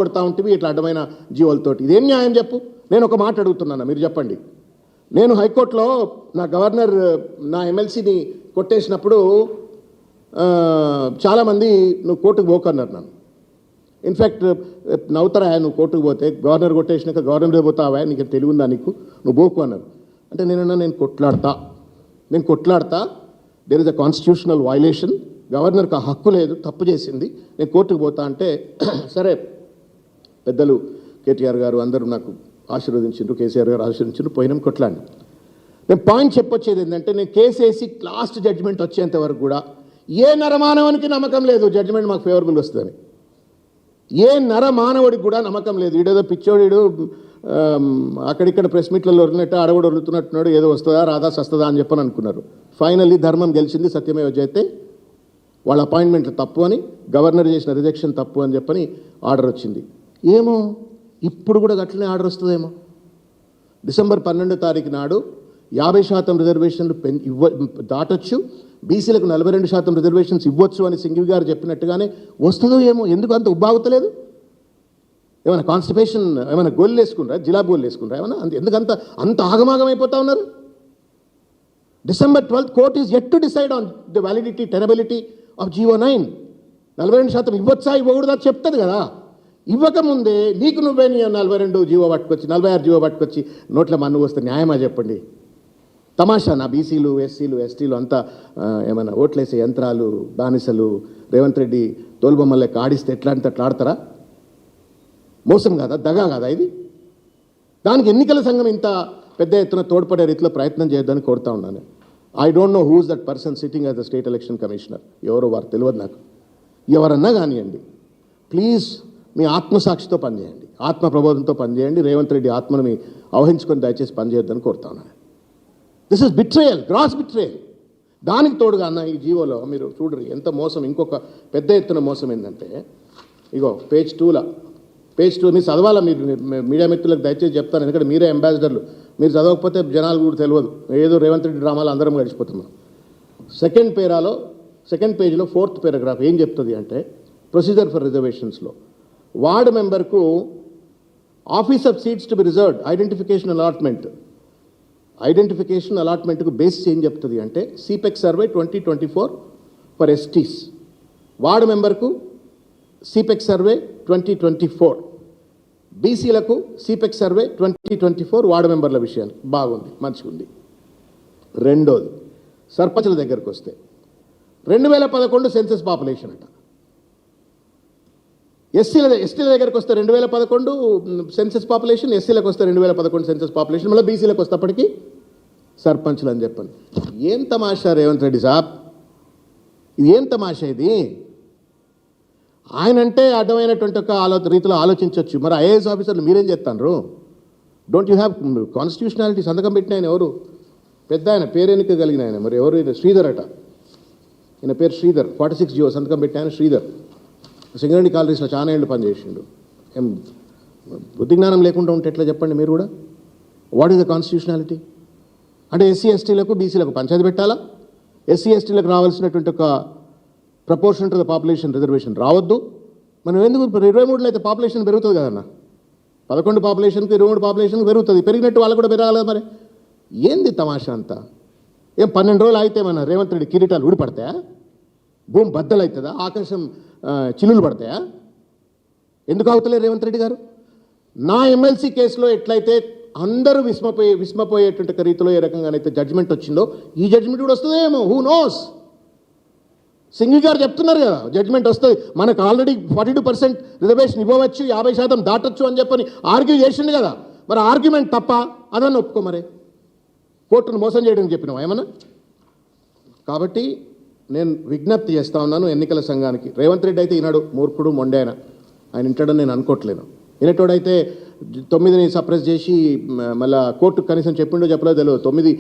కొడతా ఉంటుంది ఇట్లా అడ్డమైన జీవోలతోటి. ఇదేం న్యాయం చెప్పు? నేను ఒక మాట అడుగుతున్నాను, మీరు చెప్పండి. నేను హైకోర్టులో నా గవర్నర్ నా ఎమ్మెల్సీని కొట్టేసినప్పుడు చాలామంది నువ్వు కోర్టుకు పోకన్నారు నన్ను. ఇన్ఫ్యాక్ట్ నవ్వుతారా నువ్వు కోర్టుకు పోతే, గవర్నర్ కొట్టేసినాక గవర్నర్ పోతావా, నీకు తెలివి ఉందా నీకు, నువ్వు పోకు అన్నారు. అంటే నేను కొట్లాడతా there is a constitutional violation, గవర్నర్కి ఆ హక్కు లేదు, తప్పు చేసింది, నేను కోర్టుకు పోతా అంటే సరే పెద్దలు కేటీఆర్ గారు అందరూ నాకు ఆశీర్వదించారు, కేసీఆర్ గారు ఆశీర్వదించారు, పోయినాం కొట్లాడిని. నేను పాయింట్ చెప్పొచ్చేది ఏంటంటే, నేను కేసు వేసి లాస్ట్ జడ్జిమెంట్ వచ్చేంత వరకు కూడా ఏ నరమానవానికి నమ్మకం లేదు జడ్జిమెంట్ మాకు ఫేవరబుల్ వస్తుందని. ఏ నరమానవుడికి కూడా నమ్మకం లేదు. ఈడేదో పిచ్చోడు అక్కడిక్కడ ప్రెస్ మీట్లలో వరినట్టు అడవుడు వరులుతున్నట్టున్నాడు, ఏదో వస్తుందా రాదా సస్తుందా అని చెప్పని అనుకున్నారు. ఫైనల్లీ ధర్మం గెలిచింది, సత్యమేవ జయతే. వాళ్ళ అపాయింట్మెంట్ తప్పు అని, గవర్నర్ చేసిన రిజెక్షన్ తప్పు అని చెప్పని ఆర్డర్ వచ్చింది. ఏమో ఇప్పుడు కూడా అట్లనే ఆర్డర్ వస్తుందేమో. డిసెంబర్ 12వ తారీఖు నాడు 50% రిజర్వేషన్లు దాటొచ్చు, బీసీలకు 42% రిజర్వేషన్స్ ఇవ్వచ్చు అని సింఘవి గారు చెప్పినట్టుగానే వస్తుందో ఏమో. ఎందుకు అంత ఉబ్బాగుతలేదు? ఏమైనా కాన్స్టిపేషన్, ఏమైనా గోళ్ళు వేసుకుంటారా, జిలాబ్ గోళ్ళు వేసుకుంటారా ఏమైనా? ఎందుకంత అంత ఆగమాగం అయిపోతా ఉన్నారు? December 12th court is yet to decide on the validity, tenability of GO9. 42% ఇవ్వచ్చా ఇవ్వకూడదా చెప్తుంది కదా. ఇవ్వకముందే నీకు నువ్వే 42 జీవో పట్టుకొచ్చి 46 జీవో పట్టుకొచ్చి నోట్ల మన్ను వస్తే న్యాయమా చెప్పండి? తమాషా నా బీసీలు ఎస్సీలు ఎస్టీలు అంతా ఏమైనా ఓట్లేసే యంత్రాలు, బానిసలు, రేవంత్ రెడ్డి తోలుబొమ్మలే ఆడిస్తే ఎట్లా అంటే అట్లా ఆడతారా? మోసం కాదా, దగా కాదా ఇది? దానికి ఎన్నికల సంఘం ఇంత పెద్ద ఎత్తున తోడ్పడే రీతిలో ప్రయత్నం చేయొద్దని కోరుతా ఉన్నాను. I don't know who's that person sitting as the state election commissioner. ఎవరో వారు తెలియదు నాకు. ఎవరన్నా కానివ్వండి, ప్లీజ్ మీ ఆత్మసాక్షితో పనిచేయండి, ఆత్మ ప్రబోధంతో పనిచేయండి. రేవంత్ రెడ్డి ఆత్మను మీ అవహించుకొని దయచేసి పనిచేయొద్దని కోరుతా ఉన్నాను. This is betrayal, gross betrayal. దానికి తోడుగా అన్న ఈ జీవోలో మీరు చూడరు ఎంత మోసం. ఇంకొక పెద్ద ఎత్తున మోసం ఏంటంటే, ఇగో పేజ్ 2 మీరు చదవాలా, మీరు మీడియా మిత్రులకు దయచేసి చెప్తాను, ఎందుకంటే మీరే అంబాసిడర్లు. మీరు చదవకపోతే జనాలు కూడా తెలియదు, ఏదో రేవంత్ రెడ్డి డ్రామాలు అందరం గడిచిపోతున్నాం. సెకండ్ పేజ్లో 4th పారాగ్రాఫ్ ఏం చెప్తుంది అంటే, ప్రొసీజర్ ఫర్ రిజర్వేషన్స్లో వార్డు మెంబర్కు office of seats to be reserved identification అలాట్మెంట్కు బేసిస్ ఏం చెప్తుంది అంటే, సిపెక్ సర్వే 2024 ఫర్ ఎస్టీస్. వార్డు మెంబర్కు సిపెక్ సర్వే 2024, బీసీలకు సిపెక్ సర్వే 2024 వార్డు మెంబర్ల విషయాన్ని బాగుంది, మంచిగా ఉంది. రెండోది సర్పంచుల దగ్గరకు వస్తే 2011 సెన్సస్ పాపులేషన్ అట. ఎస్టీల దగ్గరకు వస్తే 2011 సెన్సస్ పాపులేషన్, ఎస్సీలకు వస్తే 2011 సెన్సస్ పాపులేషన్, మళ్ళీ బీసీలకు వస్తేప్పటికీ సర్పంచులు అని చెప్పండి. ఏం తమాషా రేవంత్ రెడ్డి సాబ్, ఇది ఏం తమాషా ఇది? ఆయన అంటే అడ్డమైనటువంటి ఒక రీతిలో ఆలోచించవచ్చు. మరి ఐఏఎస్ ఆఫీసర్లు మీరేం చేస్తాను? Don't you have constitutionality? సంతకం పెట్టిన ఆయన ఎవరు? పెద్ద ఆయన, పేరెనిక కలిగిన ఆయన. మరి ఎవరు? శ్రీధర్ అట. ఈయన పేరు శ్రీధర్. 46 జీవో సంతకం పెట్టిన ఆయన శ్రీధర్. సింగరేణి కాలనీస్లో చాలా ఏళ్ళు పనిచేసిండు. ఏం బుద్ధి జ్ఞానం లేకుండా ఉంటే ఎట్లా చెప్పండి మీరు కూడా? What is the constitutionality? అంటే ఎస్సీ ఎస్టీలకు బీసీలకు పంచాయతీ పెట్టాలా? ఎస్సీ ఎస్టీలకు రావాల్సినటువంటి ఒక proportion to the population reservation రావద్దు? మనం ఎందుకు 23లో అయితే పాపులేషన్ పెరుగుతుంది కదన్న. 11 పాపులేషన్కి 23 పాపులేషన్ పెరుగుతుంది. పెరిగినట్టు వాళ్ళు కూడా పెరగాలి. మరి ఏంది తమాషా అంతా? ఏం 12 రోజులు అయితే మన రేవంత్ రెడ్డి కిరీటాలు ఊడిపడతాయా? భూమి బద్దలు అవుతుందా? ఆకాశం చిల్లులు పడతాయా? ఎందుకు అవుతలేదు రేవంత్ రెడ్డి గారు? నా ఎమ్మెల్సీ కేసులో ఎట్లయితే అందరూ విస్మపోయేటువంటి రీతిలో ఏ రకంగానైతే జడ్జిమెంట్ వచ్చిందో, ఈ జడ్జిమెంట్ కూడా వస్తుందేమో, హూ నోస్. సింఘవి గారు చెప్తున్నారు కదా, జడ్జిమెంట్ వస్తుంది, మనకు ఆల్రెడీ 42% రిజర్వేషన్ ఇవ్వవచ్చు, 50% దాటొచ్చు అని చెప్పని ఆర్గ్యూ చేసిండు కదా. మరి ఆర్గ్యుమెంట్ తప్ప అదన్నీ ఒప్పుకో. మరి కోర్టును మోసం చేయడానికి చెప్పినావా ఏమన్నా? కాబట్టి నేను విజ్ఞప్తి చేస్తా ఉన్నాను ఎన్నికల సంఘానికి. రేవంత్ రెడ్డి అయితే ఈనాడు మూర్ఖుడు, మొండైన, ఆయన ఇంటాడని నేను అనుకోవట్లేను. ఈనటోడైతే 9ని సప్రెస్ చేసి మళ్ళీ కోర్టుకు కనీసం చెప్పిండో చెప్పలేదో తెలియదు. 9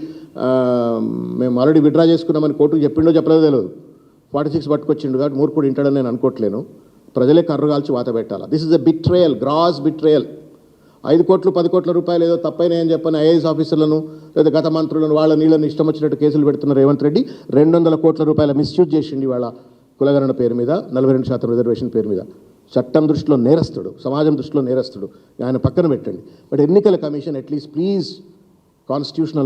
మేము ఆల్రెడీ విత్డ్రా చేసుకున్నామని కోర్టుకు చెప్పిండో చెప్పలేదో తెలియదు. 46 పట్టుకొచ్చిండు కాబట్టి మూర్ఖుడు ఇంటాడని నేను అనుకోవట్లేను. ప్రజలే కర్రు కాల్చి వాత పెట్టాలి. This is a betrayal, gross betrayal. 5 కోట్లు 10 కోట్ల రూపాయలు ఏదో తప్పైనాయని చెప్పని ఐఏఎస్ ఆఫీసర్లను లేదా గత మంత్రులను వాళ్ళ నీళ్ళని ఇష్టం వచ్చినట్టు కేసులు పెడుతున్న రేవంత్ రెడ్డి 200 కోట్ల రూపాయల మిస్యూజ్ చేసిండి వాళ్ళ కులగణన పేరు మీద, 42% రిజర్వేషన్ పేరు మీద. చట్టం దృష్టిలో నేరస్తుడు, సమాజం దృష్టిలో నేరస్తుడు, ఆయన పక్కన పెట్టండి. బట్ ఎన్నికల కమిషన్ అట్లీస్ట్ ప్లీజ్ కాన్స్టిట్యూషనల్